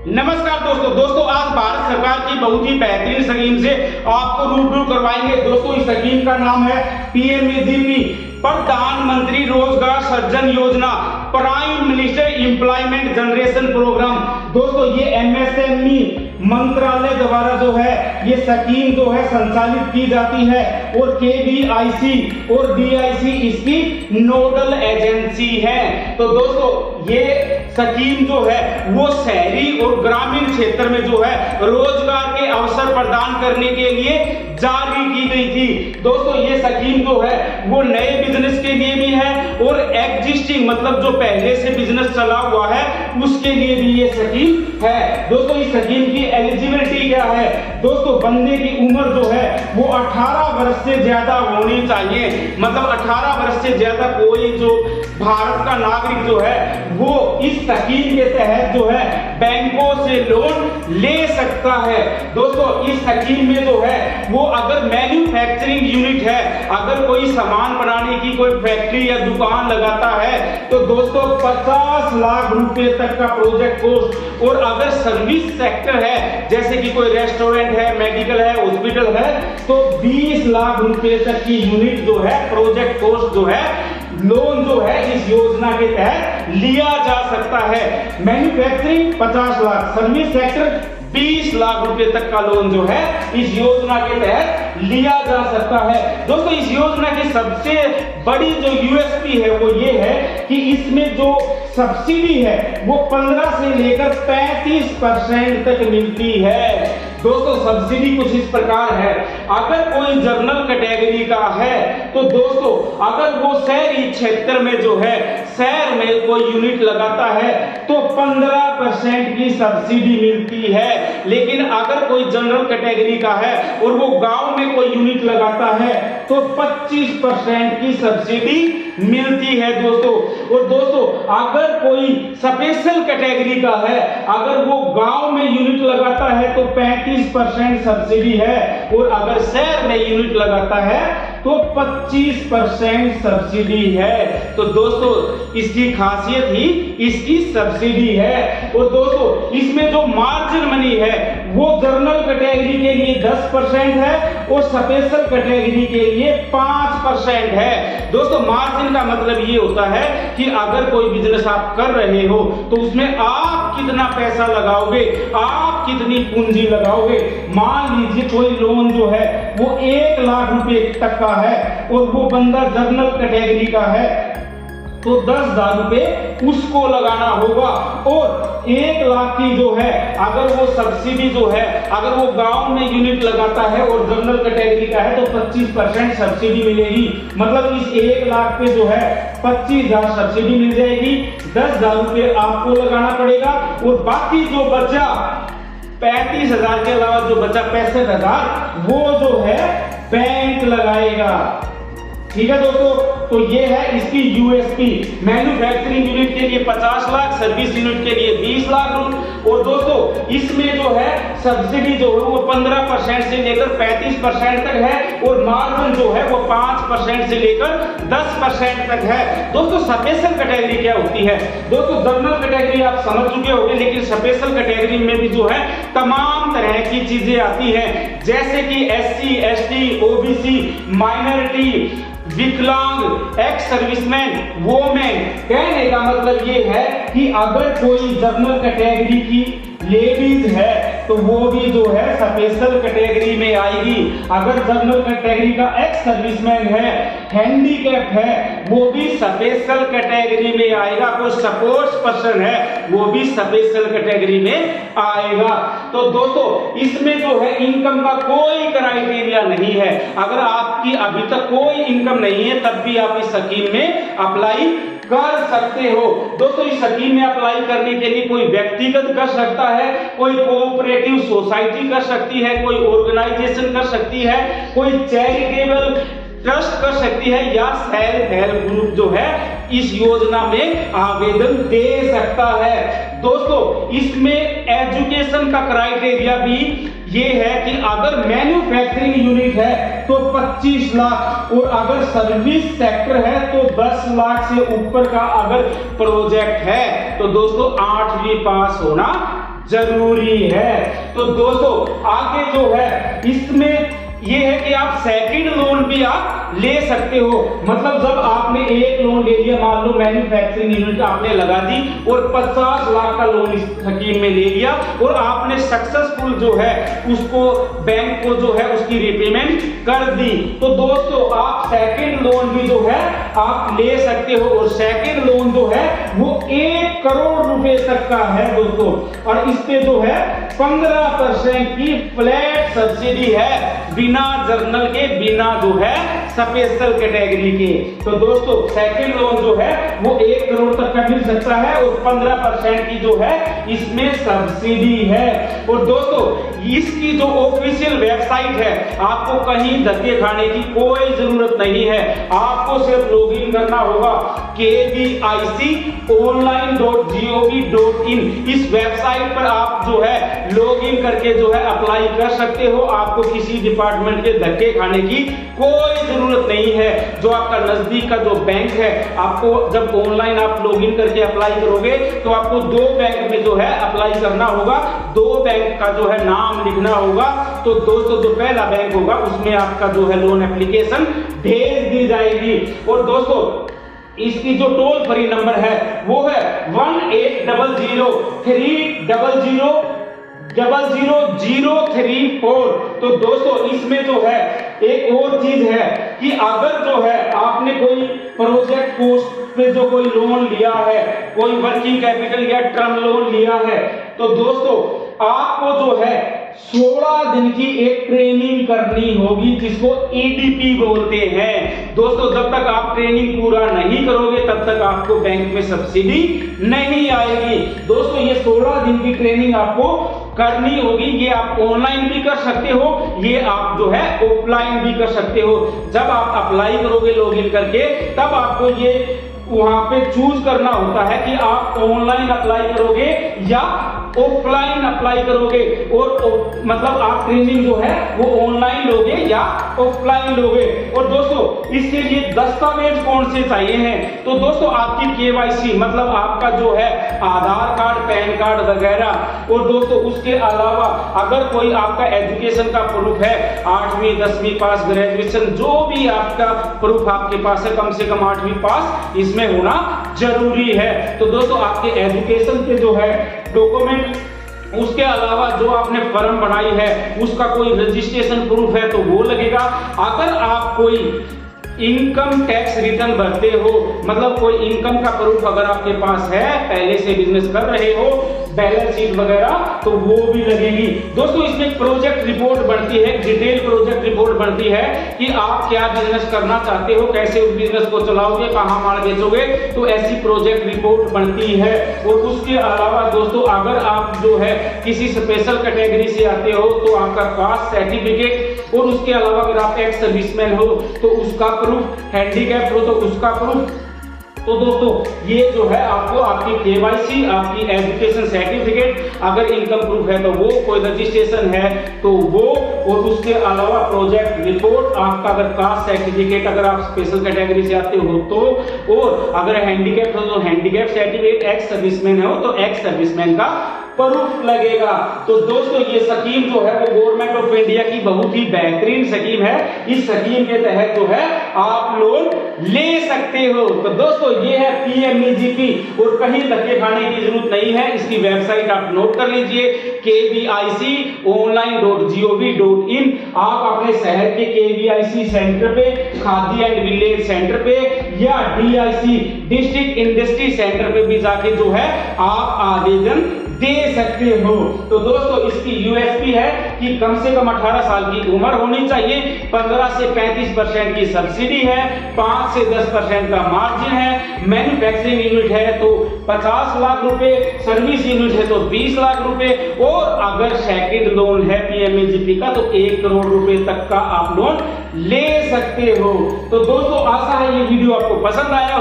नमस्कार दोस्तों आज भारत सरकार की बहुत ही बेहतरीन स्कीम से आपको रूबरू करवाएंगे। दोस्तों इस स्कीम का नाम है पीएमएजीपी, प्रधानमंत्री रोजगार सृजन योजना, prime minister employment generation programme. दोस्तों ये एमएसएमई मंत्रालय द्वारा जो है ये स्कीम जो है संचालित की जाती है और केवीआईसी और डीआईसी इसकी नोडल एजेंसी है। तो दोस्तों ये स्कीम जो है वो शहरी और ग्रामीण क्षेत्र में जो है रोजगार के अवसर प्रदान करने के लिए जारी की गई थी। दोस्तों ये स्कीम जो है वो नए बिजनेस के लिए भी है और एग्जिस्टिंग मतलब जो पहले से बिजनेस चला हुआ है उसके लिए भी ये स्कीम है। दोस्तों इस स्कीम की एलिजिबिलिटी क्या है? दोस्तों बंदे की उम्र जो है वो 18 वर्ष से ज्यादा होनी चाहिए। मतलब 18 वर्ष से ज्यादा कोई जो भारत का नागरिक जो है वो इस स्कीम के तहत जो है बैंकों से लोन ले सकता है। दोस्तों इस स्कीम में जो है वो अगर मैन्युफैक्चरिंग यूनिट है, अगर कोई सामान बनाने की कोई फैक्ट्री या दुकान लगाता है तो दोस्तों 50 लाख रुपए तक का प्रोजेक्ट कॉस्ट, और अगर सर्विस सेक्टर है जैसे कि कोई रेस्टोरेंट है, मेडिकल है, हॉस्पिटल है तो 20 लाख रुपए तक की यूनिट जो है प्रोजेक्ट कॉस्ट जो है लोन जो है इस योजना के तहत लिया जा सकता है। Manufacturing 50 lakh, service sector 20 lakh रुपए तक का लोन जो है इस योजना के तहत लिया जा सकता है। दोस्तों इस योजना की सबसे बड़ी जो यूएसपी है वो ये है कि इसमें जो सब्सिडी है वो 15 से लेकर 35% तक मिलती है। दोस्तों सब्सिडी कुछ इस प्रकार है, अगर कोई जनरल कैटेगरी का है तो दोस्तों अगर वो शहरी क्षेत्र में जो है शहर में कोई यूनिट लगाता है तो 15% की सब्सिडी मिलती है। लेकिन अगर कोई जनरल कैटेगरी का है और वो गांव में कोई यूनिट लगाता है तो 25% की सब्सिडी मिलती है दोस्तों। और दोस्तों अगर कोई स्पेशल कैटेगरी का है, अगर वो गांव में यूनिट लगाता है तो 35% सब्सिडी है, और अगर शहर में यूनिट लगाता है तो 25% सब्सिडी है। तो दोस्तों इसकी खासियत ही इसकी सब्सिडी है। और दोस्तों इसमें जो मार्जिन मनी है वो जनरल कैटेगरी के लिए 10% है और स्पेशल कैटेगरी के लिए 5% है। दोस्तों मार्जिन का मतलब ये होता है कि अगर कोई बिजनेस आप कर रहे हो तो उसमें आप कितना पैसा लगाओगे, आप कितनी पूंजी लगाओगे। मान लीजिए कोई लोन जो है वो 1 लाख रुपए तक का है और वो बंदा जनरल कैटेगरी का है तो 10,000 रुपए उसको लगाना होगा। और 1 लाख की जो है अगर वो सब्सिडी जो है अगर वो गांव में यूनिट लगाता है और जनरल कैटेगरी का है तो 25% सब्सिडी मिलेगी। मतलब इस 1 लाख पे जो है 25,000 सब्सिडी मिल जाएगी, 10,000 रुपए आपको लगाना पड़ेगा और बाकी जो बचा 35,000 के अलावा जो बचा 65,000 वो जो है बैंक लगाएगा। ठीक है दोस्तों, तो ये है इसकी यूएसपी। मैन्युफैक्चरिंग यूनिट के लिए 50 लाख, सर्विस यूनिट के लिए 20 लाख। और दोस्तों इसमें जो है सब्सिडी जो है वो 15% से लेकर 35% तक है और मार्जिन जो है वो 5% से लेकर 10% तक है। दोस्तों स्पेशल कैटेगरी क्या होती है? दोस्तों जनरल कैटेगरी आप समझ चुके होंगे, लेकिन स्पेशल कैटेगरी में भी जो है तमाम तरह की चीजें आती हैं जैसे कि एससी, एसटी, ओबीसी, माइनॉरिटी, विकलांग, एक्स सर्विसमैन, वोमेन। कहने का मतलब ये है कि अगर कोई जनरल कैटेगरी की लेडीज है तो वो भी जो है स्पेशल कैटेगरी में आएगी। अगर जनरल कैटेगरी का एक्स सर्विसमैन है, हैंडीकैप है, वो भी स्पेशल कैटेगरी में आएगा। कोई सपोर्ट्स पर्सन है वो भी स्पेशल कैटेगरी में आएगा। तो दोस्तों इसमें जो है इनकम का कोई क्राइटेरिया नहीं है। अगर आपकी अभी तक कोई इनकम नहीं है तब भी आप इस स्कीम में अप्लाई कर सकते हो। दोस्तों इस स्कीम में अप्लाई करने के लिए कोई व्यक्तिगत कर सकता है, कोई कोऑपरेटिव सोसाइटी कर सकती है, कोई ऑर्गेनाइजेशन कर सकती है, कोई चैरिटेबल ट्रस्ट कर सकती है या सेल्फ हेल्प ग्रुप जो है इस योजना में आवेदन दे सकता है। दोस्तों इसमें एजुकेशन का क्राइटेरिया भी ये है कि अगर मैन्युफैक्चरिंग यूनिट है तो 25 लाख और अगर सर्विस सेक्टर है तो 10 लाख से ऊपर का अगर प्रोजेक्ट है तो दोस्तों 8वीं पास होना जरूरी है। तो दोस्तों आगे जो है इसमें ये है कि आप सेकंड लोन भी आप ले सकते हो। मतलब जब आपने एक लोन ले लिया, मान लो मैन्युफैक्चरिंग यूनिट आपने लगा दी और 50 लाख का लोन इस स्कीम में ले लिया और आपने सक्सेसफुल जो है उसको बैंक को जो है उसकी रिपेमेंट कर दी, तो दोस्तों आप सेकंड लोन भी जो है आप ले सकते हो। और सेकंड लोन जो है वो 1 करोड़ रुपए तक का है दोस्तों, और इस पे जो है 15% की फ्लैट सब्सिडी है, बिना जर्नल के, बिना जो है स्पेशल कैटेगरी के। तो दोस्तों सेकंड लोन जो है वो 1 करोड़ तक का मिल सकता है और 15% की जो है इसमें सब्सिडी है। और दोस्तों इसकी जो ऑफिशियल वेबसाइट है, आपको कहीं धक्के खाने की कोई जरूरत नहीं है, आपको सिर्फ लॉगिन करना होगा kviconline.gov.in। इस वेबसाइट पर आप जो है लॉगिन करके जो है अप्लाई कर सकते हो। आपको किसी डिपार्टमेंट के धक्के खाने की कोई जरूरत नहीं है। जो आपका नजदीक का जो बैंक है, आपको जब ऑनलाइन आप लॉगिन करके अप्लाई करोगे तो आपको 2 बैंक में जो है अप्लाई करना होगा, 2 बैंक का जो है नाम लिखना होगा। तो दोस्तों जो पहला बैंक होगा उसमें आपका जो है लोन एप्लीकेशन भेज दी जाएगी। और दोस्तों इसकी जो टोल फ्री नंबर है वो है 1800-000-034। तो दोस्तों इसमें जो है एक और चीज है कि अगर जो है आपने कोई प्रोजेक्ट पोस्ट पे जो कोई लोन लिया है, कोई वर्किंग कैपिटल या टर्म लोन लिया है, तो दोस्तों आपको जो है 16 दिन की एक ट्रेनिंग करनी होगी जिसको EDP बोलते हैं। दोस्तों जब तक आप ट्रेनिंग पूरा नहीं करोगे तब तक आपको बैंक में सब्सिडी नहीं आएगी। दोस्तों ये 16 दिन की ट्रेनिंग आपको करनी होगी। ये आप ऑनलाइन भी कर सकते हो, ये आप जो है ऑफलाइन भी कर सकते हो। जब आप अप्लाई करोगे लॉगिन करके तब आपको ये वहां पे चूज करना होता है कि आप ऑनलाइन अप्लाई करोगे या ऑफलाइन अप्लाई करोगे, और मतलब आप ट्रेनिंग जो है वो ऑनलाइन लोगे या ऑफलाइन लोगे। और दोस्तों इसके लिए दस्तावेज कौन से चाहिए हैं, तो दोस्तों आपकी KYC मतलब आपका जो है आधार कार्ड, पैन कार्ड वगैरह। और दोस्तों उसके अलावा अगर कोई आपका एजुकेशन का प्रूफ है, 8वीं 10वीं पास, ग्रेजुएशन, जो भी आपका प्रूफ आपके पास है, कम से कम 8वीं पास इसमें होना जरूरी है। तो दोस्तों आपके एजुकेशन के जो है डॉक्यूमेंट, उसके अलावा जो आपने फॉर्म बनाई है उसका कोई रजिस्ट्रेशन प्रूफ है तो वो लगेगा। अगर आप कोई इनकम टैक्स रिटर्न भरते हो, मतलब कोई इनकम का प्रूफ अगर आपके पास है, पहले से बिजनेस कर रहे हो, बैलेंस शीट वगैरह, तो वो भी लगेगी। दोस्तों इसमें प्रोजेक्ट रिपोर्ट बनती है, डिटेल प्रोजेक्ट रिपोर्ट बनती है कि आप क्या बिजनेस करना चाहते हो, कैसे उस बिजनेस को चलाओगे, कहां माल बेचोगे, तो ऐसी प्रोजेक्ट रिपोर्ट बनती है। और उसके अलावा दोस्तों अगर आप जो है किसी स्पेशल कैटेगरी से आते हो तो आपका कास्ट सर्टिफिकेट, और उसके अलावा अगर आप एक्स सर्विसमैन हो तो उसका प्रूफ, हैंडीकैप हो तो उसका प्रूफ। तो दोस्तों ये जो है आपको आपकी KYC, आपकी एजुकेशन सर्टिफिकेट, अगर इनकम प्रूफ है तो वो, कोई रजिस्ट्रेशन है तो वो, और उसके अलावा प्रोजेक्ट रिपोर्ट, आपका अगर कास्ट सर्टिफिकेट, अगर आप स्पेशल कैटेगरी से आते हो तो, और अगर हैंडीकैप हो तो हैंडीकैप सर्टिफिकेट, एक्स सर्विसमैन हो तो एक्स सर्विसमैन का प्रूफ लगेगा। तो दोस्तों ये स्कीम जो है वो गवर्नमेंट ऑफ इंडिया की बहुत ही बेहतरीन स्कीम है। इस स्कीम के तहत जो है आप लोन ले सकते हो। तो दोस्तों ये है PMEGP, और कहीं धक्के खाने की जरूरत नहीं है। इसकी वेबसाइट आप नोट कर लीजिए, kviconline.gov.in। आप अपने शहर के KVIC सेंटर पे, खादी एंड विलेज सेंटर पे, या DIC डिस्ट्रिक्ट इंडस्ट्री सेंटर पे भी जाके जो है आप आवेदन दे सकते हो। तो दोस्तों इसकी USP है कि कम से कम 18 साल की उम्र होनी चाहिए, 15 से 35% की सब्सिडी है, 5 से 10% का मार्जिन है, मैन्युफैक्चरिंग यूनिट है तो 50 लाख रुपए, सर्विस यूनिट है तो 20 लाख रुपए, और अगर सेकंड लोन है PMEGP का तो 1 करोड़ रुपए तक का आप लोन ले सकते हो। तो दोस्तों आशा है ये वीडियो आपको पसंद आया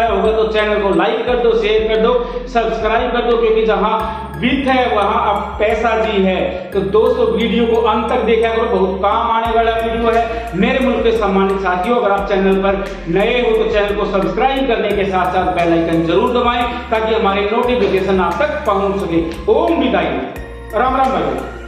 होगा तो चैनल को लाइक कर दो, शेयर कर दो, सब्सक्राइब कर दो, क्योंकि जहां वित्त है वहां अब पैसा जी है। तो दोस्तों वीडियो को अंत तक देखा करो, बहुत काम आने वाला वीडियो है। मेरे मुल्क के सम्मानित साथियों, अगर आप चैनल पर नए हो तो चैनल को सब्सक्राइब करने के साथ साथ बेल आइकन जरूर दबाएं ताकि हमारे नोटिफिकेशन आप तक पहुंच सके। ओम विदाई, राम राम भाई।